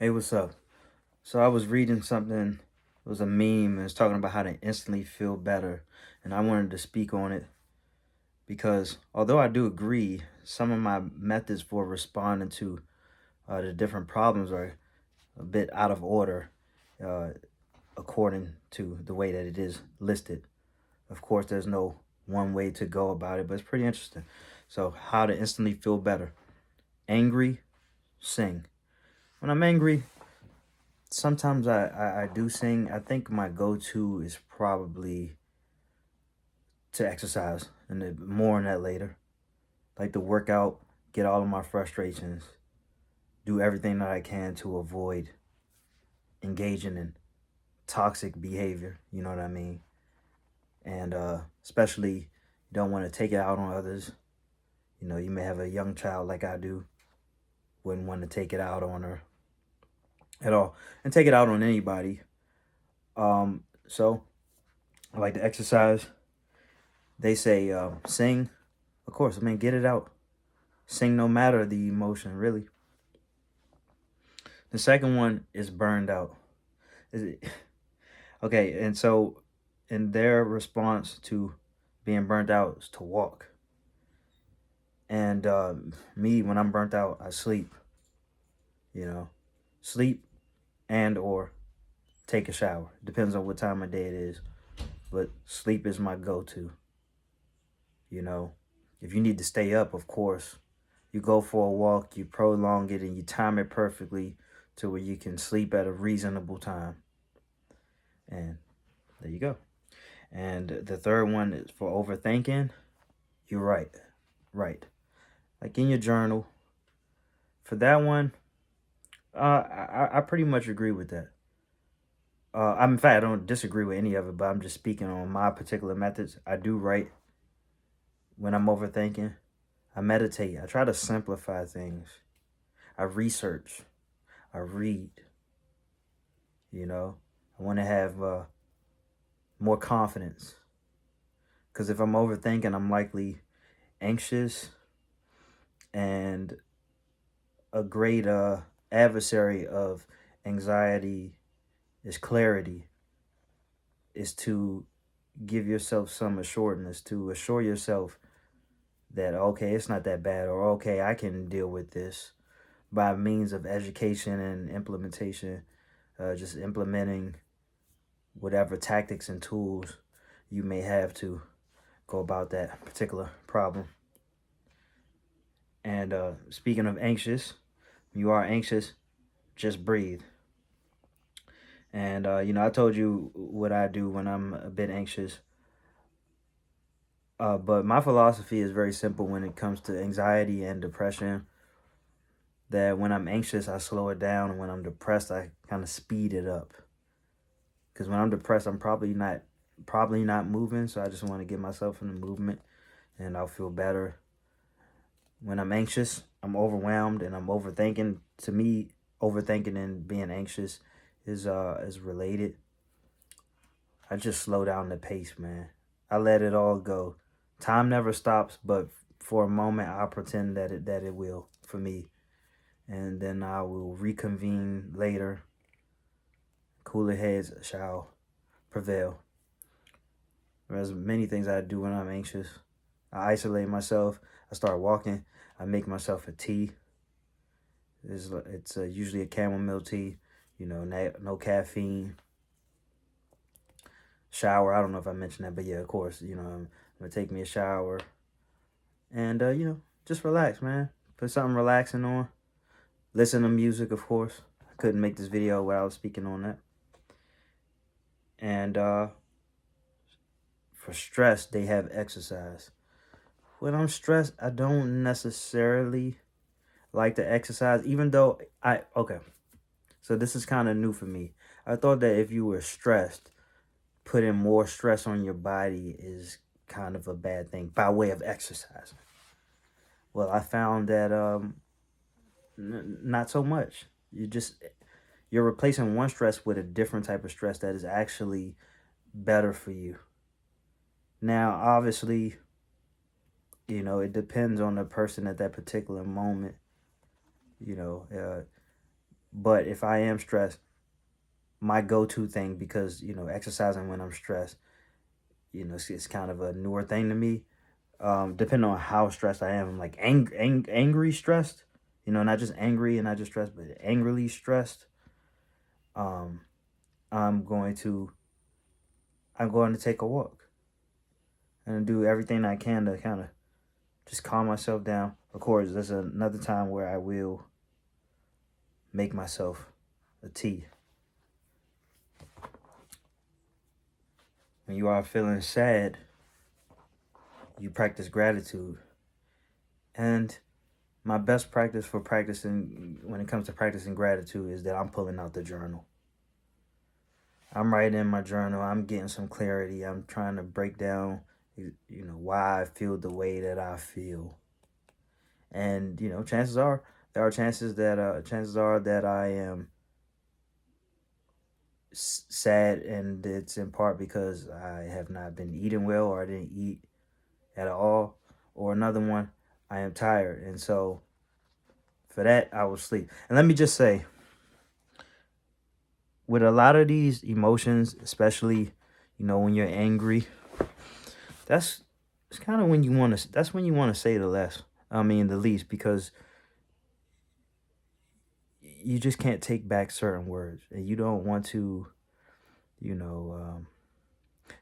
Hey, what's up? So I was reading something, it was a meme, and it's talking about how to instantly feel better. And I wanted to speak on it because although I do agree, some of my methods for responding to the different problems are a bit out of order uh, according to the way that it is listed. Of course, there's no one way to go about it, but it's pretty interesting. So, how to instantly feel better. Angry, sing. When I'm angry, sometimes I do sing. I think my go-to is probably to exercise, and more on that later. Like to work out, get all of my frustrations, do everything that I can to avoid engaging in toxic behavior. You know what I mean? And especially, you don't want to take it out on others. You know, you may have a young child like I do, wouldn't want to take it out on her at all, and take it out on anybody. So I like to exercise. They say sing. Of course, I mean, get it out. Sing no matter the emotion, really. The second one is burned out. Is it okay? And so, in their response to being burnt out is to walk. And me, when I'm burnt out, I sleep. You know, sleep and or take a shower. Depends on what time of day it is, but sleep is my go-to. You know, if you need to stay up, of course, you go for a walk, you prolong it, and you time it perfectly to where you can sleep at a reasonable time. And there you go. And the third one is for overthinking. You're right. Right. Like in your journal. For that one, I pretty much agree with that. In fact, I don't disagree with any of it, but I'm just speaking on my particular methods. I do write when I'm overthinking. I meditate. I try to simplify things. I research. I read. You know, I want to have more confidence. Because if I'm overthinking, I'm likely anxious, and a great adversary of anxiety is clarity, is to give yourself some assuredness, to assure yourself that, okay, it's not that bad, or okay, I can deal with this by means of education and implementation, just implementing whatever tactics and tools you may have to go about that particular problem. And speaking of anxious, you are anxious, just breathe. And, I told you what I do when I'm a bit anxious. But my philosophy is very simple when it comes to anxiety and depression. That when I'm anxious, I slow it down. And when I'm depressed, I kind of speed it up. Because when I'm depressed, I'm probably not moving. So I just want to get myself in the movement and I'll feel better. When I'm anxious, I'm overwhelmed and I'm overthinking. To me, overthinking and being anxious is related. I just slow down the pace, man. I let it all go. Time never stops, but for a moment, I pretend that it will for me, and then I will reconvene later. Cooler heads shall prevail. There's many things I do when I'm anxious. I isolate myself. I start walking. I make myself a tea. It's usually a chamomile tea. No caffeine. Shower. I don't know if I mentioned that, but yeah, of course. I'm gonna take me a shower and just relax, man. Put something relaxing on. Listen to music, of course. I couldn't make this video without speaking on that. And for stress, they have exercise. When I'm stressed, I don't necessarily like to exercise, even though okay. So this is kind of new for me. I thought that if you were stressed, putting more stress on your body is kind of a bad thing by way of exercise. Well, I found that not so much. You're replacing one stress with a different type of stress that is actually better for you. Now, obviously, it depends on the person at that particular moment. You know, But if I am stressed, my go-to thing, because exercising when I'm stressed, it's kind of a newer thing to me. Depending on how stressed I am, I'm like angry stressed. Not just angry and not just stressed, but angrily stressed. Um, I'm going to I'm going to take a walk and do everything I can to kind of just calm myself down. Of course, there's another time where I will make myself a tea. When you are feeling sad, you practice gratitude. And my best practice for practicing, when it comes to practicing gratitude, is that I'm pulling out the journal. I'm writing in my journal. I'm getting some clarity. I'm trying to break down, why I feel the way that I feel. And chances are that I am sad, and it's in part because I have not been eating well, or I didn't eat at all, or another one, I am tired, and so for that I will sleep. And let me just say, with a lot of these emotions, especially when you're angry, that's it's kind of when you want to that's when you want to say the least, because you just can't take back certain words, and you don't want to you know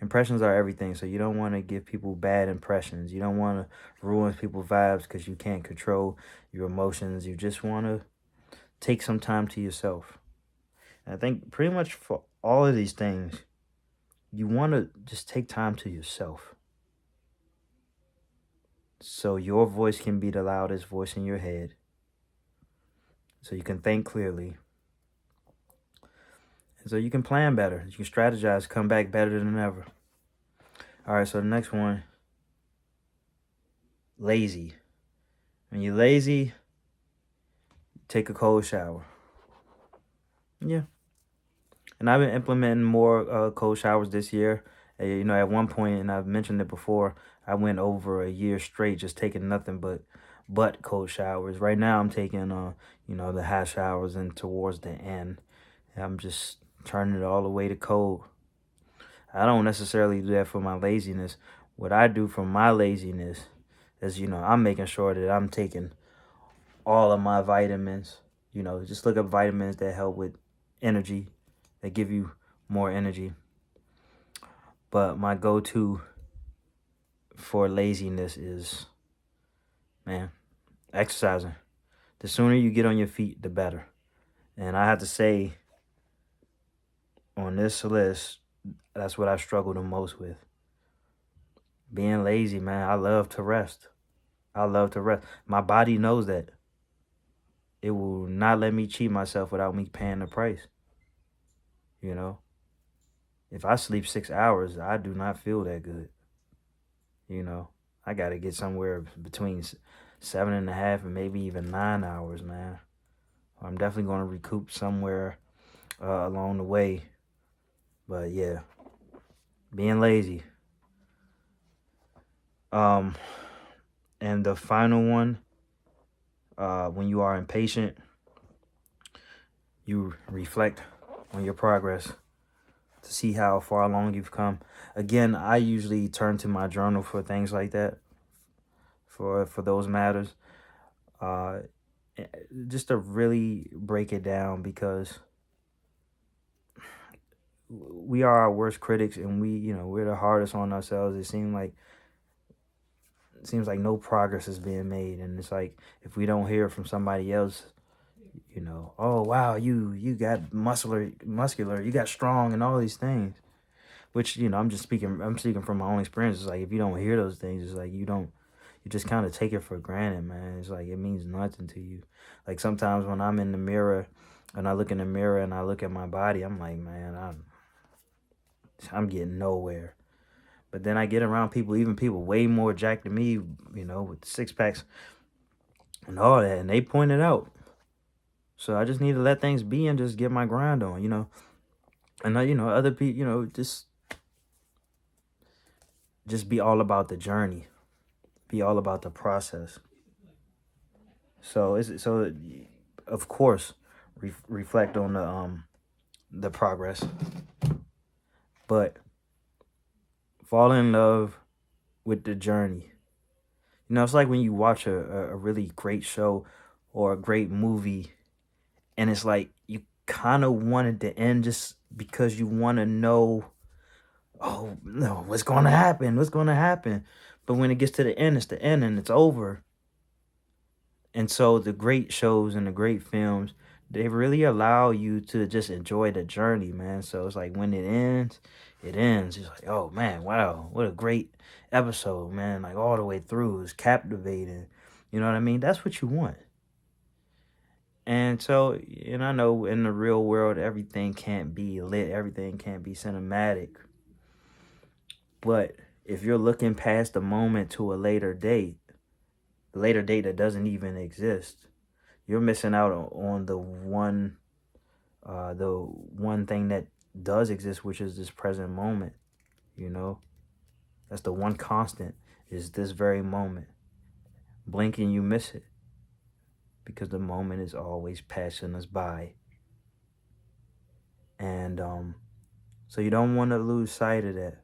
impressions are everything, so you don't want to give people bad impressions. You don't want to ruin people's vibes because you can't control your emotions. You just want to take some time to yourself. And I think pretty much for all of these things, you want to just take time to yourself, so your voice can be the loudest voice in your head, so you can think clearly, and so you can plan better, you can strategize, come back better than ever. All right, so the next one, lazy. When you're lazy, take a cold shower. Yeah. And I've been implementing more cold showers this year. At one point, and I've mentioned it before, I went over a year straight just taking nothing but cold showers. Right now, I'm taking the hot showers, and towards the end, I'm just turning it all the way to cold. I don't necessarily do that for my laziness. What I do for my laziness is, I'm making sure that I'm taking all of my vitamins. Just look up vitamins that help with energy, that give you more energy. But my go-to for laziness is, man, exercising. The sooner you get on your feet, the better. And I have to say, on this list, that's what I struggle the most with. Being lazy, man. I love to rest. I love to rest. My body knows that. It will not let me cheat myself without me paying the price. You know, if I sleep 6 hours, I do not feel that good. You know, I got to get somewhere between 7.5 and maybe even 9 hours, man. I'm definitely going to recoup somewhere along the way. But yeah, being lazy. Um, and the final one, when you are impatient, you reflect on your progress to see how far along you've come. Again, I usually turn to my journal for things like that, for those matters. Uh, just to really break it down, because we are our worst critics, and we're the hardest on ourselves. It seems like no progress is being made, and it's like, if we don't hear from somebody else, oh wow, you got muscular, you got strong, and all these things, which I'm speaking from my own experience. It's like, if you don't hear those things, it's like you just kind of take it for granted, man. It's like, it means nothing to you. Like, sometimes when I'm in the mirror and I look in the mirror and I look at my body, I'm like, man, I'm getting nowhere. But then I get around people, even people way more jacked than me, with six packs and all that, and they point it out. So I just need to let things be and just get my grind on. And other people, just be all about the journey, be all about the process. So of course, reflect on the progress. But fall in love with the journey. You know, it's like when you watch a really great show or a great movie, and it's like you kind of wanted to end just because you want to know, oh no, what's going to happen? What's going to happen? But when it gets to the end, it's the end and it's over. And so the great shows and the great films, they really allow you to just enjoy the journey, man. So it's like when it ends, it ends. It's like, oh man, wow, what a great episode, man. Like all the way through. It's captivating. You know what I mean? That's what you want. And so, and I know in the real world, everything can't be lit, everything can't be cinematic. But if you're looking past the moment to a later date that doesn't even exist, you're missing out on the one thing that does exist, which is this present moment. You know, that's the one constant, is this very moment. Blink and you miss it because the moment is always passing us by. And so you don't want to lose sight of that.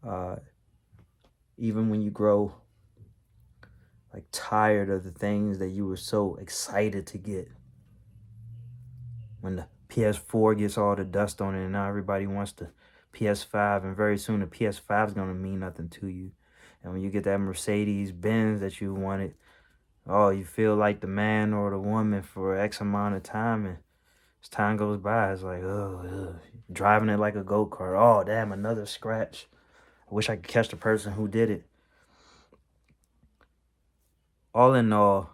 Uh, even when you grow like tired of the things that you were so excited to get. When the PS4 gets all the dust on it and now everybody wants the PS5, and very soon the PS5 is going to mean nothing to you. And when you get that Mercedes Benz that you wanted, oh, you feel like the man or the woman for X amount of time, and as time goes by, it's like, oh, driving it like a go-kart. Oh, damn, another scratch. I wish I could catch the person who did it. All in all,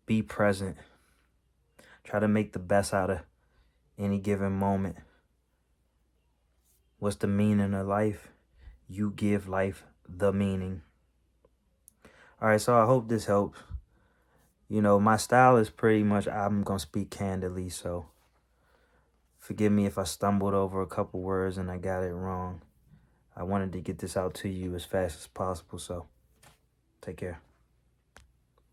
be present. Try to make the best out of any given moment. What's the meaning of life? You give life the meaning. All right, so I hope this helps. You know, my style is pretty much, I'm going to speak candidly, so forgive me if I stumbled over a couple words and I got it wrong. I wanted to get this out to you as fast as possible, so take care.